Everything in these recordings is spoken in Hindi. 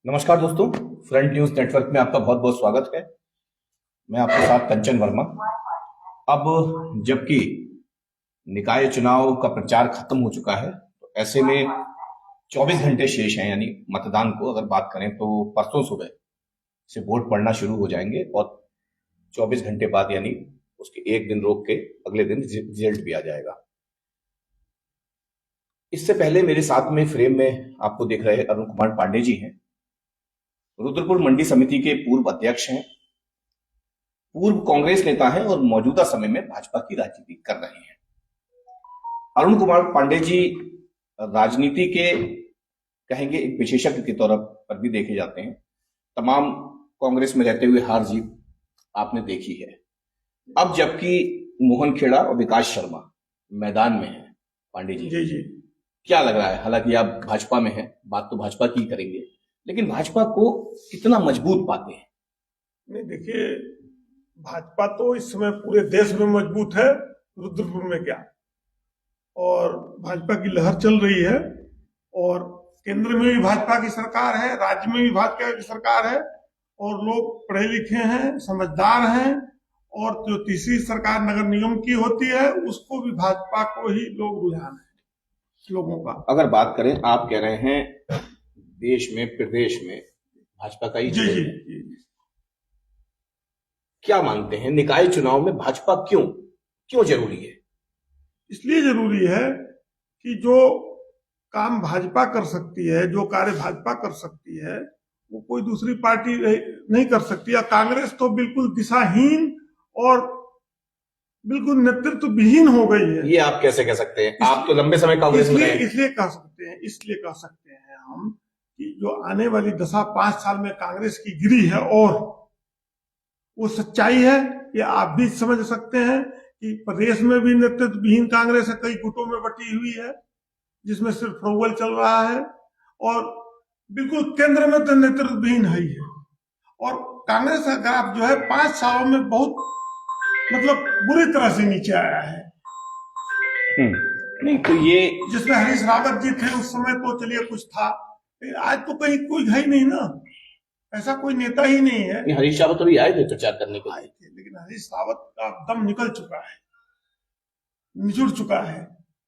नमस्कार दोस्तों, फ्रंट न्यूज नेटवर्क में आपका बहुत बहुत स्वागत है। मैं आपके साथ कंचन वर्मा। अब जबकि निकाय चुनाव का प्रचार खत्म हो चुका है, तो ऐसे में 24 घंटे शेष हैं, यानी मतदान को अगर बात करें तो परसों सुबह से वोट पड़ना शुरू हो जाएंगे और 24 घंटे बाद यानी उसके एक दिन रोक के अगले दिन रिजल्ट भी आ जाएगा। इससे पहले मेरे साथ में फ्रेम में आपको देख रहे अरुण कुमार पांडे जी हैं। रुद्रपुर मंडी समिति के पूर्व अध्यक्ष हैं, पूर्व कांग्रेस नेता हैं और मौजूदा समय में भाजपा की राजनीति कर रहे हैं। अरुण कुमार पांडे जी राजनीति के कहेंगे एक विशेषज्ञ के तौर पर भी देखे जाते हैं। तमाम कांग्रेस में रहते हुए हार जीत आपने देखी है। अब जबकि मोहन खेड़ा और विकास शर्मा मैदान में है, पांडे जी जी क्या लग रहा है? हालांकि आप भाजपा में हैं, बात तो भाजपा की करेंगे, लेकिन भाजपा को कितना मजबूत पाते हैं? नहीं, देखिए, भाजपा तो इस समय पूरे देश में मजबूत है, रुद्रपुर में क्या। और भाजपा की लहर चल रही है और केंद्र में भी भाजपा की सरकार है, राज्य में भी भाजपा की सरकार है और लोग पढ़े लिखे हैं, समझदार हैं। और जो तीसरी सरकार नगर निगम की होती है उसको भी भाजपा को ही लोग रुझान है लोगों का। अगर बात करें, आप कह रहे हैं देश में प्रदेश में भाजपा का ही जी जोर जी है। जी क्या मानते हैं निकाय चुनाव में भाजपा क्यों जरूरी है? इसलिए जरूरी है कि जो काम भाजपा कर सकती है, जो कार्य भाजपा कर सकती है, वो कोई दूसरी पार्टी नहीं कर सकती। या कांग्रेस तो बिल्कुल दिशाहीन और बिल्कुल नेतृत्व विहीन हो गई है। ये आप कैसे कह सकते हैं? आप तो लंबे समय कांग्रेस में रहे। इसलिए कह सकते हैं हम कि जो आने वाली दशा 5 साल में कांग्रेस की गिरी है और वो सच्चाई है, ये आप भी समझ सकते हैं कि प्रदेश में भी नेतृत्व विहीन कांग्रेस है, कई गुटों में बटी हुई है जिसमें सिर्फ प्रोवल चल रहा है और बिल्कुल केंद्र में तो नेतृत्व विहीन है ही है। और कांग्रेस का ग्राफ जो है 5 सालों में बहुत बुरी तरह से नीचे आया है। नहीं तो ये जिसमें हरीश रावत जी थे उस समय तो चलिए कुछ था, लेकिन आज तो कहीं कोई है ही नहीं ना, ऐसा कोई नेता ही नहीं है। हरीश रावत अभी आए थे प्रचार करने के लिए, लेकिन हरीश रावत का दम निकल चुका है, निचुड़ चुका है।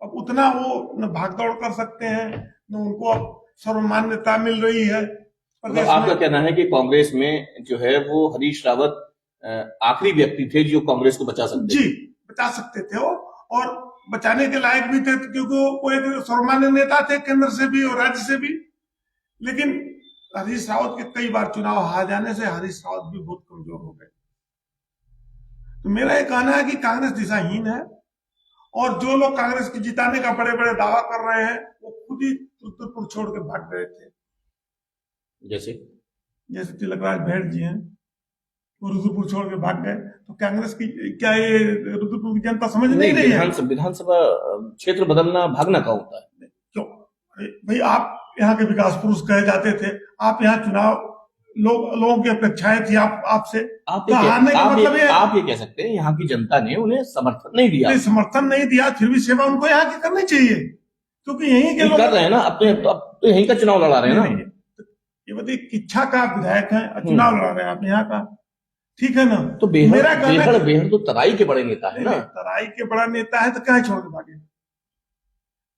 अब उतना वो न भागदौड़ कर सकते हैं, न उनको अब सर्वमान्यता मिल रही है। मतलब आपका कहना है कि कांग्रेस में जो है वो हरीश रावत आखिरी व्यक्ति थे जो कांग्रेस को बचा सकते जी बचा सकते थे वो, और बचाने के लायक भी थे क्योंकि वो एक सर्वमान्य नेता थे केंद्र से भी और राज्य से भी। लेकिन हरीश रावत के कई बार चुनाव हार जाने से हरीश रावत भी बहुत कमजोर हो गए। तो मेरा ये कहना है कि कांग्रेस दिशाहीन है और जो लोग कांग्रेस की जिताने का बड़े बड़े दावा कर रहे हैं वो खुद ही रुद्रपुर छोड़ के भाग गए थे। जैसे तिलकराज भेड़ जी हैं, वो रुद्रपुर छोड़ के भाग गए। तो कांग्रेस की क्या ये रुद्रपुर की जनता समझ नहीं रही है? विधानसभा क्षेत्र बदलना भागना का होता है। क्यों भाई, आप यहाँ के विकास पुरुष कहे जाते थे, आप यहाँ चुनाव लोगों की अपेक्षाएं थी आपसे। आप ये कह सकते हैं यहाँ की जनता ने उन्हें समर्थन नहीं दिया। समर्थन नहीं दिया, फिर भी सेवा उनको यहाँ की करनी चाहिए क्योंकि यहीं के लोग कर रहे हैं ना। अब तो यहीं का चुनाव लड़ा रहे हैं ना। ये बताइए, इच्छा का विधायक है, चुनाव लड़ा रहे हैं आप यहाँ का, ठीक है ना। तो बेहड़ तो तराई के बड़े नेता है ना। तराई के बड़ा नेता है तो क्या छोड़ के भागे?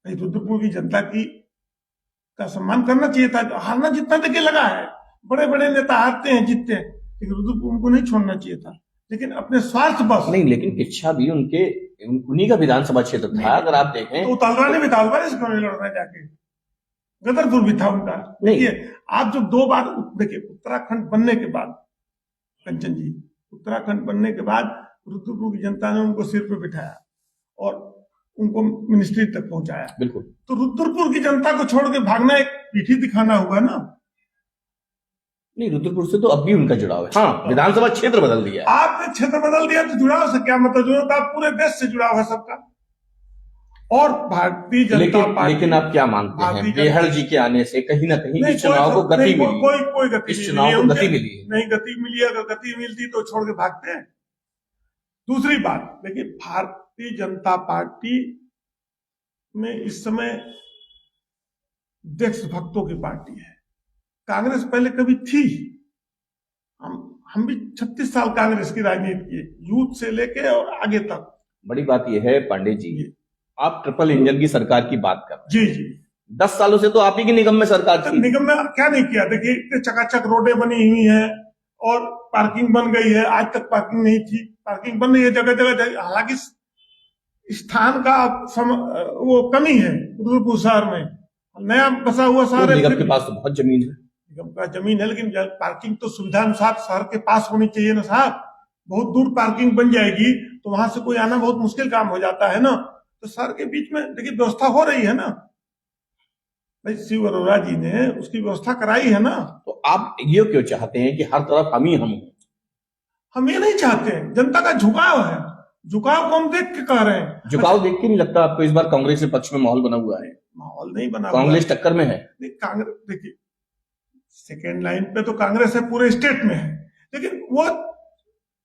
रुद्रपुर की जनता का सम्मान करना चाहिए था। हारना जितना देखिए लगा है, बड़े बड़े नेता हारते हैं जीतते हैं, लेकिन रुद्रपुर उनको नहीं छोड़ना चाहिए था, लेकिन अपने स्वार्थ बस नहीं। लेकिन इच्छा भी उन्हीं का विधानसभा क्षेत्र था। अगर आप देखें तो तलवाने भी था, लड़ना जाके गदरपुर भी था उनका। देखिए, आप जब 2 बार देखिए उत्तराखंड बनने के बाद, कंचन जी, उत्तराखंड बनने के बाद रुद्रपुर की जनता ने उनको सिर पे बिठाया और उनको मिनिस्ट्री तक पहुंचाया। बिल्कुल। तो रुद्रपुर की जनता को छोड़ के भागना एक पीठी दिखाना हुआ ना। नहीं, रुद्रपुर से तो अब भी उनका जुड़ाव है। हाँ, विधानसभा क्षेत्र बदल दिया। आपने क्षेत्र बदल दिया तो जुड़ाव से क्या मतलब? जुड़ाव आप पूरे देश से जुड़ाव है सबका। और भारतीय जनता पार्टी, लेकिन आप क्या मानते हैं बेहड़ जी के आने से कहीं ना कहीं इस चुनाव को गति मिली? कोई गति इस चुनाव को गति मिली नहीं। गति मिली, अगर गति मिलती तो छोड़ के भागते हैं। दूसरी बात देखिए, भारतीय जनता पार्टी में इस समय देशभक्तों की पार्टी है। कांग्रेस पहले कभी थी। हम भी 36 साल कांग्रेस की राजनीति किए, यूथ से लेके और आगे तक। बड़ी बात यह है पांडे जी, आप ट्रिपल इंजन की सरकार की बात कर रहे हैं। जी 10 सालों से तो आप ही की निगम में सरकार तो थी। निगम में क्या नहीं किया? देखिए इतने चकाचक रोडें बनी हुई हैं और पार्किंग बन गई है, आज तक पार्किंग नहीं थी, पार्किंग बन रही है जगह जगह। हालांकि स्थान का वो कमी है रुद्रपुर शहर में, नया बसा हुआ शहर है। निगम के पास तो बहुत जमीन है, निगम का जमीन है, लेकिन पार्किंग तो सुविधा अनुसार शहर के पास होनी चाहिए ना साहब। बहुत दूर पार्किंग बन जाएगी तो वहां से कोई आना बहुत मुश्किल काम हो जाता है ना। तो शहर के बीच में देखिए व्यवस्था हो रही है ना, भाई शिव अरोड़ा जी ने उसकी व्यवस्था कराई है ना। तो आप ये क्यों चाहते हैं कि हर तरफ हम ही हम हैं? हम ये नहीं चाहते हैं, जनता का झुकाव है, झुकाव को हम देख के कह रहे हैं। झुकाव देख के नहीं लगता आपको इस बार कांग्रेस के पक्ष में माहौल बना हुआ है? माहौल नहीं बना, कांग्रेस टक्कर में है। नहीं, कांग्रेस देखिए सेकेंड लाइन पे तो कांग्रेस है, पूरे स्टेट में है, लेकिन वो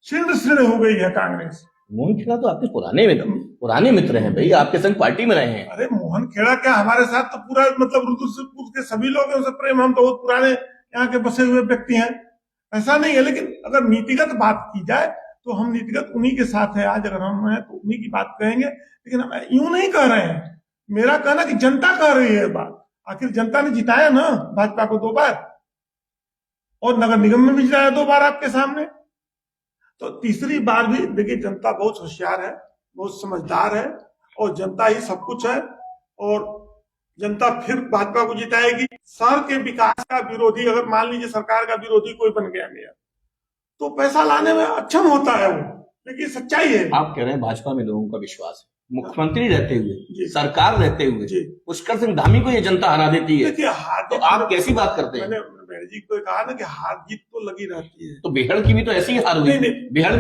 छिन्न छिन्न हो गई है कांग्रेस। मोहन खेड़ा तो आपके पुराने मित्र हैं भाई, आपके संग पार्टी में रहे हैं। अरे मोहन खेड़ा क्या, हमारे साथ तो पूरा मतलब रुद्रपुर के सभी लोग हैं, उनसे प्रेम, हम तो बहुत पुराने यहाँ के बसे हुए व्यक्ति हैं, ऐसा नहीं है। लेकिन अगर नीतिगत बात की जाए तो हम नीतिगत उन्हीं के साथ है। आज अगर हम हैं तो उन्हीं की बात कहेंगे, लेकिन हम यूं नहीं कह रहे हैं। मेरा कहना कि जनता कह रही है बात। आखिर जनता ने जिताया ना भाजपा को 2 बार, और नगर निगम में भी जिताया 2 बार आपके सामने। तो तीसरी बार भी देखिए जनता बहुत होशियार है, बहुत समझदार है, और जनता ही सब कुछ है, और जनता फिर भाजपा को जिताएगी। शहर के विकास का विरोधी, अगर मान लीजिए सरकार का विरोधी कोई बन गया तो पैसा लाने में अक्षम होता है वो, लेकिन सच्चाई है। आप कह रहे हैं भाजपा में लोगों का विश्वास है, मुख्यमंत्री रहते हुए, सरकार रहते हुए पुष्कर सिंह धामी को ये जनता हरा देती है, तो आप कैसी बात करते हैं? मैंने जी को कहा ना कि हार जीत तो लगी रहती है। तो बेहड़ की भी तो ऐसी ही हार हुई। बेहड़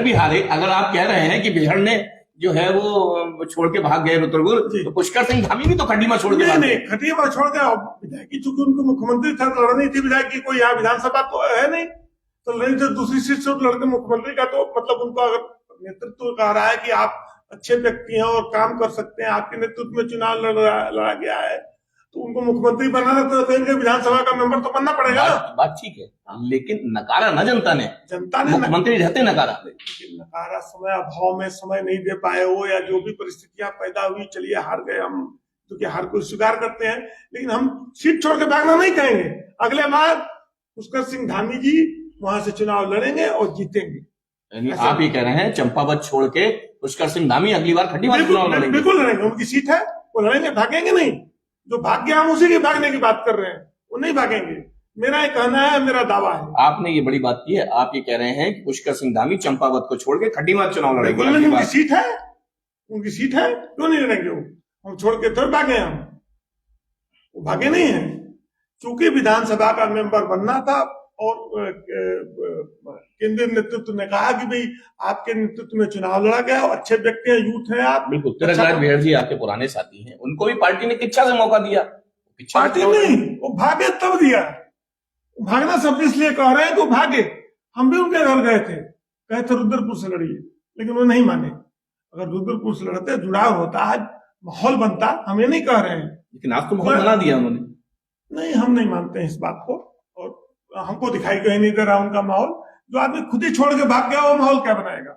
भी हारे। अगर आप कह रहे हैं कि बेहड़ ने जो है वो छोड़ के भाग गए रुद्रपुर, तो पुष्कर सिंह धामी भी तो खंडीमा छोड़ के भाग गए। खंडीमा छोड़ के विधायकी, चूंकि उनको मुख्यमंत्री था तो लड़नी थी विधायक की, कोई यहाँ विधानसभा तो है नहीं, तो लड़नी थी दूसरी सीट से लड़के मुख्यमंत्री का। तो मतलब उनको अगर नेतृत्व कह रहा है कि आप अच्छे व्यक्ति हैं और काम कर सकते हैं, आपके नेतृत्व में चुनाव लड़ा गया है, तो उनको मुख्यमंत्री बनाना तो इनके विधानसभा का मेंबर तो बनना पड़ेगा। बात ठीक है, लेकिन नकारा ना जनता ने मुख्यमंत्री रहते नकारा समय अभाव में समय नहीं दे पाए हो, या जो भी परिस्थितियां पैदा हुई, चलिए हार गए हम, क्योंकि हार को स्वीकार करते हैं, लेकिन हम सीट छोड़ के भागना नहीं कहेंगे। अगले बार पुष्कर सिंह धामी जी वहां से चुनाव लड़ेंगे और जीतेंगे। आप ये कह रहे हैं चंपावत छोड़ के पुष्कर सिंह धामी अगली बार खंडीमा चुनाव लड़ेंगे? बिल्कुल लड़ेंगे, उनकी सीट है, वो लड़ेंगे, भागेंगे नहीं। जो भाग गया हम उसी के भागने की बात कर रहे हैं, वो नहीं भागेंगे। मेरा ये कहना है, मेरा दावा है। आपने ये बड़ी बात की है, आप ये कह रहे हैं कि पुष्कर सिंह धामी चंपावत को छोड़ के खंडीमा चुनाव लड़ेंगे। उनकी सीट है, उनकी सीट है, क्यों नहीं लड़ेंगे? हम छोड़ के थोड़े भागे, हम वो भागे नहीं है। चूंकि विधानसभा का मेंबर बनना था और केंद्रीय नेतृत्व ने कहा कि भाई आपके नेतृत्व में चुनाव लड़ा गया, और अच्छे व्यक्ति हैं, यूथ हैं आप। बिल्कुल, तिलकराज बेहड़ जी आपके पुराने साथी हैं, उनको भी पार्टी ने किच्छा से मौका दिया। पार्टी नहीं, वो भागे तब दिया। भागना सब इसलिए कह रहे हैं कि वो भागे। हम भी उनके घर गए थे, कहे थे रुद्रपुर से लड़िए, लेकिन वो नहीं माने। अगर रुद्रपुर से लड़ते, जुड़ाव होता, आज माहौल बनता। हम ये नहीं कह रहे हैं, लेकिन आज तो माहौल बना दिया उन्होंने। नहीं, हम नहीं मानते हैं इस बात को, और हमको दिखाई कहीं नहीं दे रहा उनका माहौल। जो आदमी खुद ही छोड़ के भाग गया, वो माहौल क्या बनाएगा?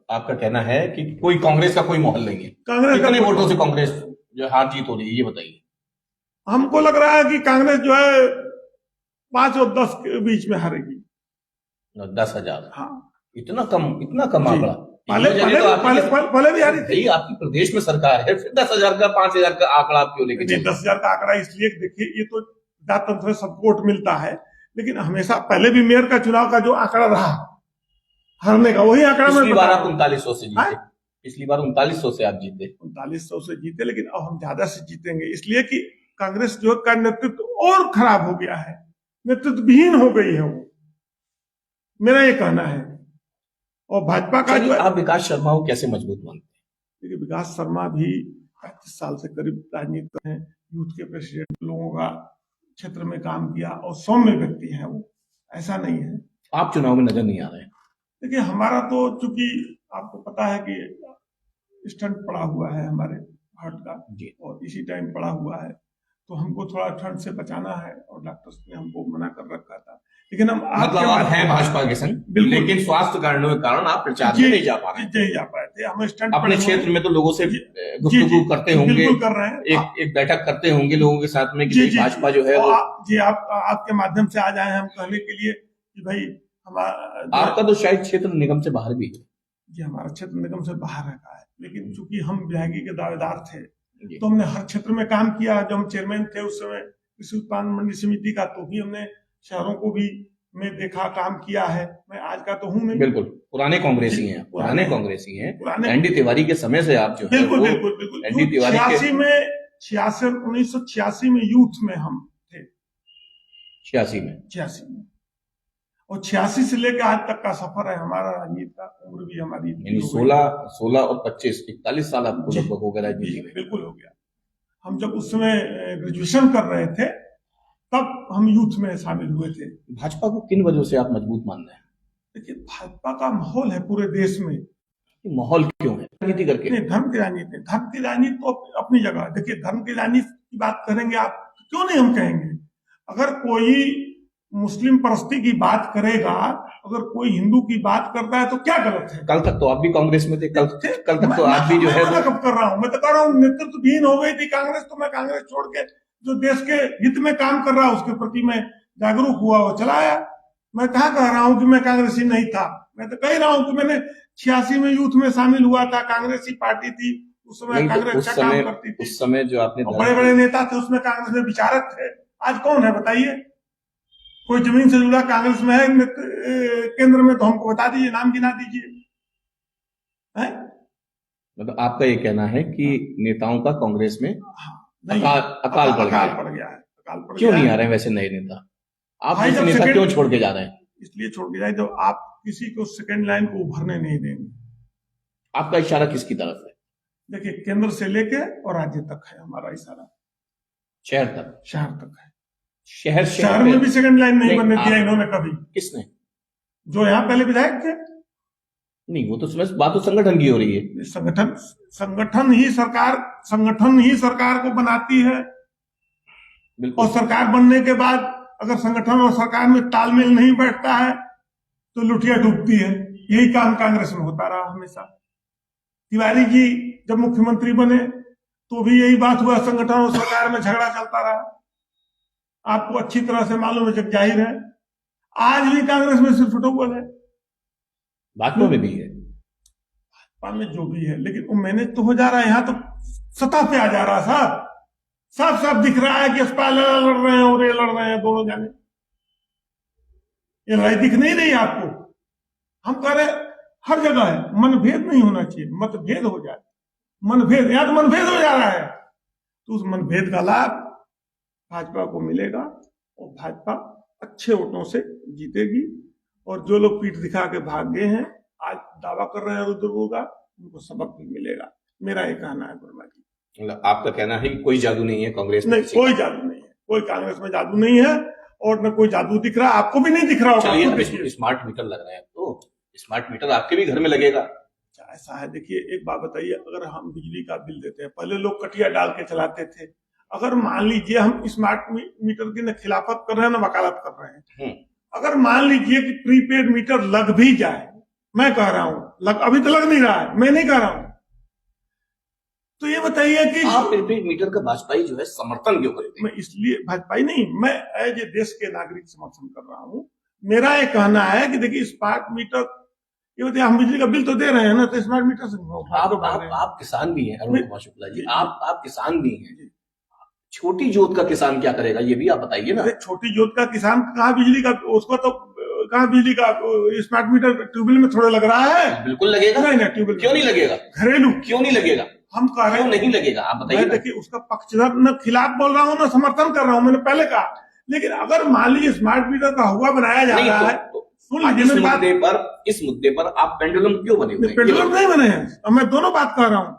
आपका कहना है कि कोई कांग्रेस का कोई माहौल नहीं है। कांग्रेस कितने वोटों से कांग्रेस जो हार जीत हो रही है, ये बताइए। हमको लग रहा है कि कांग्रेस जो है 5 और 10 के बीच में हारेगी। 10,000? हाँ, इतना कम आंकड़ा। पहले भी हारी थी। आपकी प्रदेश में सरकार है, फिर 10,000 का 5,000 का आंकड़ा आप क्यों लेके? 10,000 का आंकड़ा इसलिए, देखिए ये तो तंत्र में सब वोट मिलता है, लेकिन हमेशा पहले भी मेयर का चुनाव का जो आंकड़ा रहा हारने का, वही आंकड़ा। पिछली बार आप 3900 से जीते। पिछली बार 3900 से आप जीते। 3900 से जीते, लेकिन अब हम ज्यादा से जीतेंगे, इसलिए कि कांग्रेस जो का नेतृत्व और खराब हो गया है, नेतृत्व विहीन हो गई है वो, मेरा ये कहना है। और भाजपा का जो आप विकास शर्मा को कैसे मजबूत मानते हैं? देखिए विकास शर्मा भी 35 साल से करीब राजनीति में, यूथ के प्रेसिडेंट, लोगों का क्षेत्र में काम किया, और सौम्य व्यक्ति है वो, ऐसा नहीं है। आप चुनाव में नजर नहीं आ रहे? देखिए हमारा तो, चूंकि आपको पता है कि स्टंट पड़ा हुआ है हमारे हार्ट का, और इसी टाइम पड़ा हुआ है, तो हमको थोड़ा ठंड से बचाना है और डॉक्टर्स ने हमको मना कर रखा था, लेकिन हम मतलब आप हैं भाजपा के संग, बिल्कुल। लेकिन स्वास्थ्य कारणों के कारण आप प्रचार में नहीं जा पा रहे हैं। नहीं जा पाए थे। हम स्टंट अपने क्षेत्र में तो लोगों से गुफ्तगू करते होंगे, बिल्कुल कर रहे हैं, एक बैठक करते होंगे लोगों के साथ में कि जी, भाजपा जो है वो जी आपके माध्यम से आज आए हम कहने के लिए कि भाई आपका तो शायद क्षेत्र निगम से बाहर भी है। जी हमारा क्षेत्र निगम से बाहर रखा है, लेकिन चूंकि हम विभागीय के दावेदार थे जी। तो हमने हर क्षेत्र में काम किया। जब हम चेयरमैन थे उस समय कृषि उत्पादन मंडी समिति का, तो भी हमने शहरों को भी में देखा, काम किया है। मैं आज का तो हूँ नहीं, बिल्कुल पुराने कांग्रेसी हैं, पुराने कांग्रेसी हैं। एनडी तिवारी के समय से आप जो है बिल्कुल बिल्कुल बिल्कुल एनडी तिवारी के 1986 में यूथ में हम थे, 86 में और 86 से लेकर आज तक का सफर है हमारा। राजनीति का उम्र भी हमारी यानी 16 और 25 41 साल आपको लगभग हो गया राजनीति में। बिल्कुल हो गया। हम जब उस समय ग्रेजुएशन कर रहे थे तब हम यूथ में शामिल हुए थे। भाजपा को किन वजहों से आप मजबूत मान रहे हैं? देखिए भाजपा का माहौल है पूरे देश में। माहौल क्यों है? राजनीति करके नहीं, धर्म की राजनीति तो अपनी जगह। देखिए धर्म की राजनीति की बात करेंगे आप, क्यों नहीं हम कहेंगे। अगर कोई मुस्लिम परस्ती की बात करेगा, अगर कोई हिंदू की बात करता है तो क्या गलत है? कल तक तो आप भी कांग्रेस में थे, कल तक तो आप भी जो है कब कर रहा हूँ, मैं तो कह रहा हूँ नेतृत्वहीन हो गई थी कांग्रेस, तो मैं कांग्रेस छोड़ के जो देश के हित में काम कर रहा है उसके प्रति मैं जागरूक हुआ और चला आया। मैं कहाँ कह रहा हूँ कि मैं कांग्रेसी नहीं था, मैं तो कह रहा हूँ कि मैंने 86 में यूथ में शामिल हुआ था, कांग्रेसी पार्टी थी उस समय, कांग्रेस अच्छा काम करती थी। उस समय जो आपने बड़े बड़े नेता थे उसमें, कांग्रेस में विचारक थे। आज कौन है बताइए? कोई जमीन से जुड़ा कांग्रेस में है केंद्र में तो हमको बता दीजिए, नाम गिना दीजिए। मतलब आपका ये कहना है कि नेताओं का कांग्रेस में अकाल पड़ गया है। क्यों नहीं आ रहे हैं वैसे नए नेता? आप जैसे नेता क्यों छोड़ के जा रहे हैं? इसलिए छोड़ के जाए जब आप किसी को सेकंड लाइन को उभरने नहीं देंगे। आपका इशारा किसकी तरफ है? देखिए केंद्र से लेके और राज्य तक है हमारा इशारा, शहर तक है। शहर में भी सेकंड लाइन नहीं बनने दिया इन्होंने कभी। किसने? जो यहाँ पहले विधायक थे। नहीं, वो तो बात तो संगठन की हो रही है। संगठन ही सरकार को बनाती है, और सरकार बनने के बाद अगर संगठन और सरकार में तालमेल नहीं बैठता है तो लुटिया डूबती है। यही काम कांग्रेस में होता रहा हमेशा। तिवारी जी जब मुख्यमंत्री बने तो भी यही बात हुआ, संगठन और सरकार में झगड़ा चलता रहा। आपको अच्छी तरह से मालूम है, जग जाहिर है। आज भी कांग्रेस में सिर्फ फुटबॉल है, भाजपा में भी है, भाजपा में जो भी है, लेकिन वो मैनेज तो हो जा रहा है। यहाँ तो सतह पे आ जा रहा है, साफ दिख रहा है कि अस्पा लड़ रहे हैं और ये लड़ रहे हैं दोनों जाने। ये लड़ाई दिख नहीं रही आपको? हम कह रहे हर जगह है, मनभेद नहीं होना चाहिए, मतभेद हो जाए। मनभेद, यहाँ तो मनभेद हो जा रहा है, तो उस मनभेद का लाभ भाजपा को मिलेगा और भाजपा अच्छे वोटों से जीतेगी। और जो लोग पीठ दिखा के भाग गए हैं, आज दावा कर रहे हैं रुद्रपुर का, उनको सबक भी मिलेगा। मेरा ये कहना है वर्मा जी। आपका कहना है कि कोई जादू नहीं है कांग्रेस में? नहीं, कोई जादू नहीं है, कोई कांग्रेस में जादू नहीं है, और न कोई जादू दिख रहा, आपको भी नहीं दिख रहा होगा। स्मार्ट मीटर लग रहे हैं, तो स्मार्ट मीटर आपके भी घर में लगेगा? ऐसा है, देखिए एक बात बताइए, अगर हम बिजली का बिल देते हैं, पहले लोग कटिया डाल के चलाते थे। अगर मान लीजिए हम स्मार्ट मीटर की न खिलाफत कर रहे हैं न वकालत कर रहे हैं, अगर मान लीजिए कि प्रीपेड मीटर लग भी जाए, मैं कह रहा हूं अभी तो लग नहीं रहा है, मैं नहीं कह रहा हूं, तो ये बताइए कि आप प्रीपेड मीटर का भाजपाई जो है समर्थन क्यों करते हैं? मैं इसलिए भाजपाई नहीं, मैं एज ए देश के नागरिक समर्थन कर रहा हूं। मेरा ये कहना है कि देखिए स्मार्ट मीटर, ये बताइए हम बिजली का बिल तो दे रहे हैं ना, तो स्मार्ट मीटर से आप किसान भी हैं अरुण कुमार शुक्ला जी, आप किसान भी हैं। छोटी जोत का किसान क्या करेगा, ये भी आप बताइए ना। छोटी जोत का किसान कहाँ बिजली का, उसको तो कहाँ बिजली का स्मार्ट मीटर ट्यूबवेल में थोड़ा लग रहा है? बिल्कुल लगेगा। नहीं, ट्यूबवेल क्यों नहीं लगेगा? घरेलू क्यों नहीं लगेगा? हम कह रहे हैं नहीं लगेगा, आप बताइए। देखिए उसका पक्षधर न खिलाफ बोल रहा हूँ न समर्थन कर रहा हूँ, मैंने पहले कहा। लेकिन अगर मान लीजिए स्मार्ट मीटर का हुआ बनाया जा रहा है, इस मुद्दे पर आप पेंडुलम क्यों बने हुए हैं? पेंडुलम नहीं बने हैं, मैं दोनों बात कर रहा हूँ।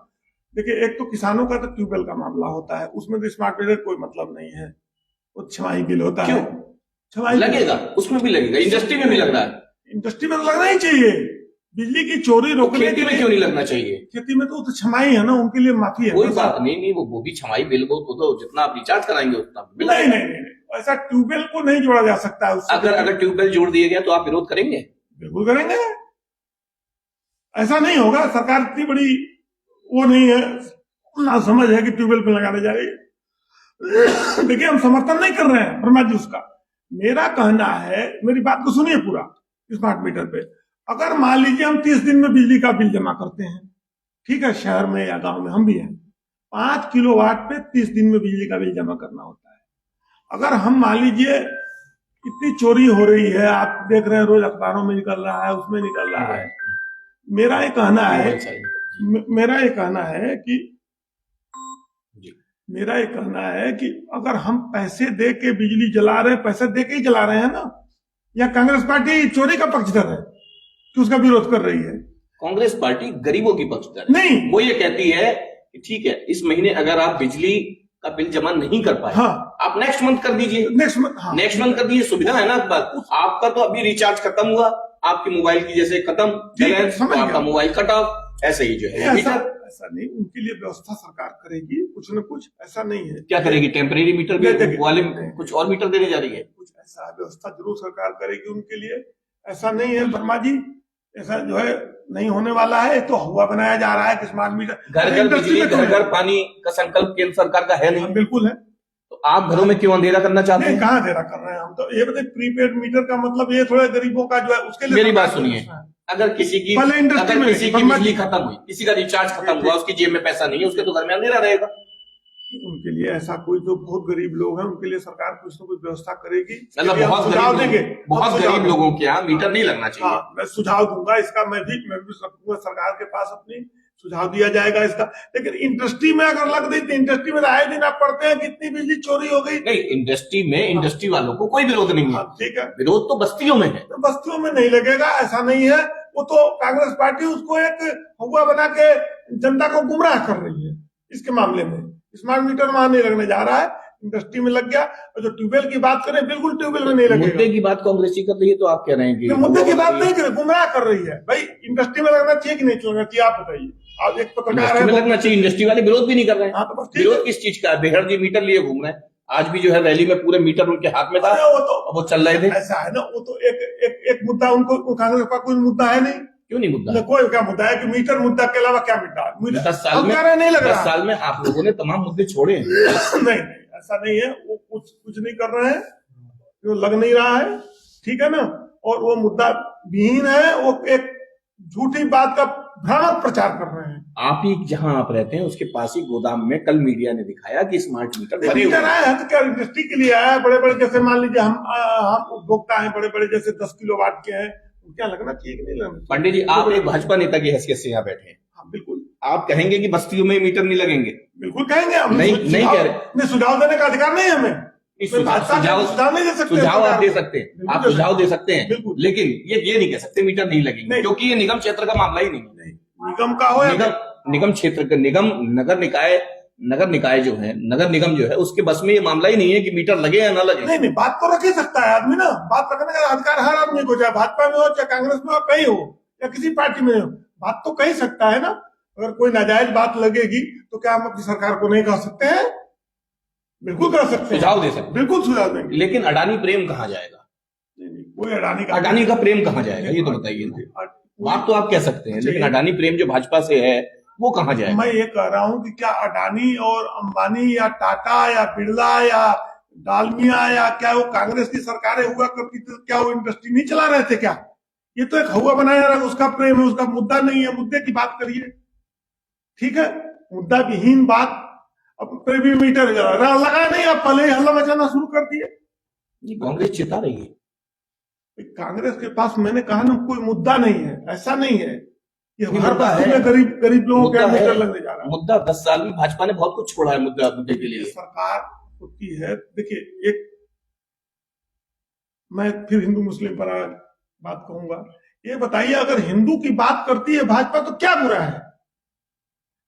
देखिए एक तो किसानों का तो ट्यूबवेल का मामला होता है, उसमें तो स्मार्ट मीटर कोई मतलब नहीं है, वो छमाही बिल होता है। छमाही लगेगा, उसमें भी लगेगा, इंडस्ट्री में भी लग रहा है। इंडस्ट्री में तो लगना ही चाहिए, बिजली की चोरी रोकने खेती के में लिए, क्यों नहीं लगना चाहिए? खेती में तो छमाई है ना, उनके लिए माफी है कोई ना। बात नहीं, नहीं वो भी छमाई बिल वो तो जितना आप रिचार्ज कराएंगे उतना बिल नहीं आएगा। नहीं नहीं नहीं, ऐसा ट्यूबवेल को नहीं जोड़ा जा सकता है उससे। अगर ट्यूबवेल जोड़ दिया गया तो आप विरोध करेंगे? बिल्कुल करेंगे। ऐसा नहीं होगा, सरकार इतनी बड़ी वो नहीं है, ना समझ है कि ट्यूबवेल पे लगाने जा रही है। देखिए हम समर्थन नहीं कर रहे हैं वर्मा जी उसका। मेरा कहना है, मेरी बात को सुनिए पूरा, स्मार्ट मीटर पे अगर मान लीजिए हम 30 दिन में बिजली का बिल जमा करते हैं, ठीक है, शहर में या गांव में हम भी हैं, 5 किलोवाट पे 30 दिन में बिजली का बिल जमा करना होता है। अगर हम मान लीजिए इतनी चोरी हो रही है, आप देख रहे हैं रोज अखबारों में निकल रहा है, उसमें निकल रहा है, मेरा ये कहना है कि अगर हम पैसे दे के बिजली जला रहे हैं, पैसे दे के ही जला रहे हैं ना, या कांग्रेस पार्टी चोरी का पक्षधर है कि उसका विरोध कर रही है? कांग्रेस पार्टी गरीबों की पक्षधर नहीं, वो ये कहती है कि ठीक है इस महीने अगर आप बिजली का बिल जमा नहीं कर पाए, हाँ, आप नेक्स्ट मंथ कर दीजिए, नेक्स्ट मंथ कर दीजिए, सुविधा है ना। आपका तो अभी रिचार्ज खत्म हुआ, आपके मोबाइल की जैसे खत्म बैलेंस तो आपका मोबाइल कट ऑफ, ऐसे ही जो है ऐसा नहीं, उनके लिए व्यवस्था सरकार करेगी कुछ न कुछ, ऐसा नहीं है। क्या करेगी? टेम्परेरी मीटर भी वाले कुछ और मीटर देने जा रही है, कुछ ऐसा व्यवस्था जरूर सरकार करेगी उनके लिए। ऐसा नहीं है वर्मा जी, ऐसा जो है नहीं होने वाला है, तो हुआ बनाया जा रहा है कि स्मार्ट मीटर, घर घर बिजली घर घर पानी का संकल्प केंद्र सरकार का है नहीं? बिल्कुल है। तो आप घरों में क्यों अंधेरा करना चाहते हैं? कहाँ अंधेरा कर रहे हैं हम तो। ये बताइए प्रीपेड मीटर का मतलब ये थोड़ा गरीबों का जो है उसके लिए। मेरी बात सुनिए, अगर किसी की बिजली खत्म हुई, किसी का रिचार्ज खत्म हुआ, उसकी जेब में पैसा नहीं है, उसके तो घर में अंधेरा रहेगा। उनके लिए ऐसा कोई जो बहुत गरीब लोग हैं उनके लिए सरकार कुछ न कुछ व्यवस्था करेगी। मतलब बहुत गरीब लोगों के यहाँ मीटर नहीं लगना चाहिए। हाँ, मैं सुझाव दूंगा इसका, मैं भी रखूंगा सरकार के पास, अपनी सुझाव दिया जाएगा इसका। लेकिन इंडस्ट्री में अगर लग गई तो इंडस्ट्री में आए दिन आप पढ़ते हैं कितनी बिजली चोरी हो गई। नहीं, इंडस्ट्री में इंडस्ट्री वालों को कोई विरोध नहीं है, ठीक है, विरोध तो बस्तियों में है। तो बस्तियों में नहीं लगेगा ऐसा नहीं है, वो तो कांग्रेस पार्टी उसको एक हुआ बना के जनता को गुमराह कर रही है। इसके मामले में स्मार्ट मीटर वहां नहीं लगने जा रहा है, इंडस्ट्री में लग गया। और जो ट्यूबवेल की बात करें, बिल्कुल ट्यूबवेल में नहीं लगेगा। मुद्दे की बात कांग्रेस ही कर रही है, तो आप कह रहे हैं कि मुद्दे की बात नहीं कर, गुमराह कर रही है। भाई इंडस्ट्री में लगना चाहिए कि नहीं लगना चाहिए, आप बताइए। आप एक पत्रकार है, लगना चाहिए, इंडस्ट्री वाले विरोध भी नहीं कर रहे हैं। हाँ, तो बस विरोध किस चीज का है? बेहद जी मीटर लिए घूम रहे हैं, आज भी जो है रैली में पूरे मीटर उनके हाथ में था, वो चल रहे थे। ऐसा है ना, वो तो एक मुद्दा उनको, कांग्रेस का कोई मुद्दा है नहीं। क्यों नहीं मुद्दा? कोई क्या मुद्दा है कि मीटर मुद्दा के अलावा क्या मुद्दा? 10 साल में नहीं लग रहा। 10 साल में आप लोगों ने तमाम मुद्दे छोड़े हैं। नहीं, ऐसा नहीं है, वो कुछ नहीं कर रहे हैं, वो लग नहीं रहा है, ठीक है ना। और वो मुद्दा विहीन है, वो एक झूठी बात का भ्रामक प्रचार कर रहे हैं। आप ही जहां आप रहते हैं उसके पास ही गोदाम में कल मीडिया ने दिखाया कि स्मार्ट मीटर आया है, तो क्या इंडस्ट्री के लिए आया है? बड़े बड़े जैसे मान लीजिए हम उपभोक्ता हैं, बड़े बड़े जैसे 10 किलोवाट के हैं, क्या लगना चाहिए कि नहीं लगना? पंडित जी, आप एक भाजपा नेता की हैसियत से यहाँ बैठे हैं। हाँ, बिल्कुल। आप कहेंगे कि बस्तियों में मीटर नहीं लगेंगे? बिल्कुल कहेंगे हम। नहीं कह रहे, सुझाव देने का अधिकार नहीं है हमें। सुझाव नहीं दे सकते, सुझाव आप दे सकते हैं, आप सुझाव दे सकते हैं, लेकिन ये नहीं कह सकते मीटर नहीं लगेंगे, क्योंकि ये निगम क्षेत्र का मामला ही नहीं है। निगम का हो, निगम क्षेत्र का, नगर निकाय जो है, नगर निगम जो है, उसके बस में ये मामला ही नहीं है कि मीटर लगे या ना लगे। नहीं, बात तो रख ही सकता है आदमी ना, बात रखने का अधिकार हर आदमी को, चाहे भाजपा में हो, चाहे कांग्रेस में हो, कहीं हो, या किसी पार्टी में हो, बात तो कह सकता है ना। अगर कोई नाजायज बात लगेगी तो क्या हम अपनी सरकार को नहीं कह सकते हैं? बिल्कुल कर सकते हैं, सुझाव दे सकते हैं, बिल्कुल सुझाव देंगे। लेकिन अडानी प्रेम कहाँ जाएगा? कोई अडानी का प्रेम कहाँ जाएगा, ये तो बताइए। बात तो आप कह सकते हैं, लेकिन अडानी प्रेम जो भाजपा से है वो कहाँ जाएगा? मैं ये कह रहा हूं कि क्या अडानी और अंबानी या टाटा या बिरला या डालमिया या क्या वो कांग्रेस की सरकारें हुआ करती थी, क्या वो इंडस्ट्री नहीं चला रहे थे क्या? ये तो एक हुआ बनाया रहा, उसका प्रेम है, उसका मुद्दा नहीं है। मुद्दे की बात करिए, ठीक है, मुद्दा विहीन बात। अब भी मीटर लगा नहीं, आप पहले ही हल्ला मचाना शुरू कर दिए। कांग्रेस चिता रही है। कांग्रेस के पास, मैंने कहा ना, कोई मुद्दा नहीं है, ऐसा नहीं है। ये हर बात में गरीब लोगों के मीटर लगने जा रहा है। मुद्दा 10 साल में भाजपा ने बहुत कुछ छोड़ा है मुद्दे के लिए। सरकार होती है, देखिए, एक मैं फिर हिंदू मुस्लिम पर बात कहूंगा। ये बताइए, अगर हिंदू की बात करती है भाजपा तो क्या बुरा है?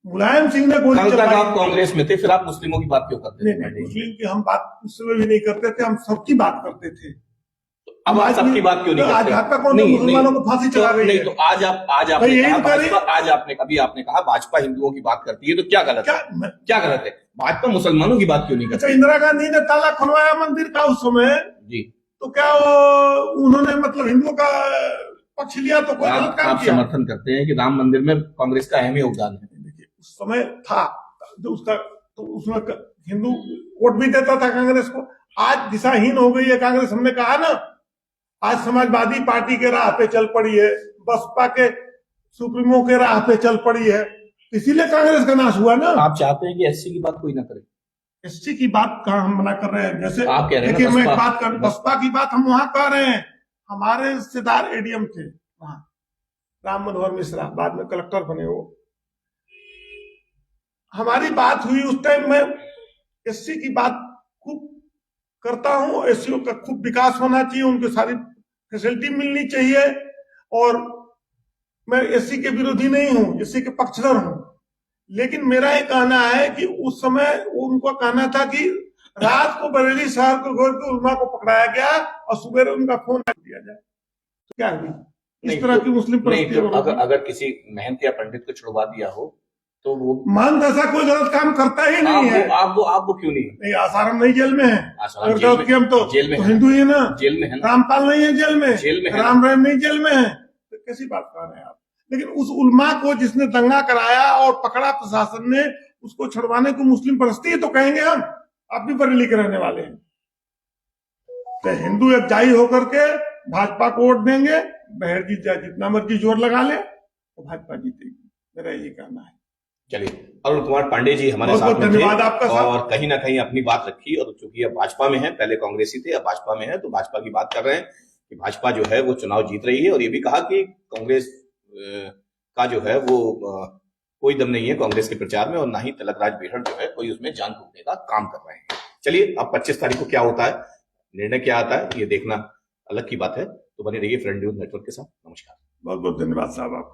मुलायम सिंह ने गोली चलाई। आप कांग्रेस में थे, फिर आप मुस्लिमों की बात क्यों करते थे? मुस्लिम की हम बात उस समय भी नहीं करते थे, हम सबकी बात करते थे। तो अब आप सबकी बात क्यों नहीं आज करते? भाजपा कौन नहीं, मुसलमानों को फांसी चला रही नहीं है? तो आज आपने भाई यही कहा तो करी- भाजपा, आज आपने कहा भाजपा हिंदुओं की बात करती है, तो क्या गलत है? क्या गलत है? भाजपा मुसलमानों की बात क्यों नहीं अच्छा, करती? इंदिरा गांधी ने ताला खुलवाया मंदिर का उस समय, जी, तो क्या उन्होंने मतलब हिंदुओं का पक्ष लिया तो कोई गलत काम आप किया? समर्थन करते हैं कि राम मंदिर में कांग्रेस का अहम योगदान है। देखिए, उस समय था जो उसका, तो उसमें हिंदू वोट भी देता था कांग्रेस को। आज दिशाहीन हो गई है कांग्रेस, हमने कहा ना। आज समाजवादी पार्टी के राह पे चल पड़ी है, बसपा के सुप्रीमो के राह पे चल पड़ी है, इसीलिए कांग्रेस का नाश हुआ ना। आप चाहते हैं कि एससी की बात कोई ना करे? एससी की बात कहाँ हम मना कर रहे हैं? जैसे आप कह रहे हैं ना, देखिए, मैं एक बसपा- बात कर, बसपा की बात हम वहां कर रहे हैं। हमारे रिश्तेदार एडीएम थे वहां, राम मनोहर मिश्रा, बाद में कलेक्टर बने वो। हमारी बात हुई उस टाइम में, एससी की बात खूब करता हूं। एससीओ का खूब विकास होना चाहिए, उनको सारी फैसिलिटी मिलनी चाहिए, और मैं एससी के विरोधी नहीं हूं, एससी के पक्षधर हूं। लेकिन मेरा ये कहना है कि उस समय उनका कहना था कि रात को बरेली शहर को घर के उलमा को पकड़ाया गया और सुबह उनका फोन दिया जाए, तो क्या हुई? इस तरह की मुस्लिम नहीं, तो अगर किसी महंत या पंडित को छुड़वा दिया हो तो वो मान ऐसा कोई गलत काम करता ही नहीं है। आप वो क्यों नहीं? नहीं, आसाराम नहीं जेल में है, आसाराम अगर जेल गलत में- किया तो जेल में है ना? हिंदू ही ना। जेल में है ना? रामपाल नहीं है जेल में, जेल में है ना? राम रहीम नहीं जेल में है, तो कैसी बात कर रहे हैं आप? लेकिन उस उलमा को जिसने दंगा कराया और पकड़ा प्रशासन ने, उसको छुड़वाने को मुस्लिम परस्ती है तो कहेंगे हम? आप भी बरेली के रहने वाले हैं। तो हिंदू एकजाई होकर के भाजपा को वोट देंगे, बहर जीत जाए, जितना मर्जी जोर लगा ले, तो भाजपा जीतेगी। मेरा यही कहना है। चलिए, अरुण कुमार पांडे जी हमारे बहुत साथ बहुत में थे धन्यवाद आपका साहब। और कहीं ना कहीं अपनी बात रखी, और चूंकि अब भाजपा में है, पहले कांग्रेसी थे, अब भाजपा में है, तो भाजपा की बात कर रहे हैं कि भाजपा जो है वो चुनाव जीत रही है। और ये भी कहा कि कांग्रेस का जो है वो कोई दम नहीं है कांग्रेस के प्रचार में, और ना ही तिलकराज बेहड़ जो है कोई उसमें जान फूकने का काम कर रहे हैं। चलिए, अब 25 तारीख को क्या होता है, निर्णय क्या आता है, ये देखना अलग की बात है। तो बने रहिए फ्रेंड न्यूज नेटवर्क के साथ। नमस्कार। बहुत बहुत धन्यवाद साहब आपका।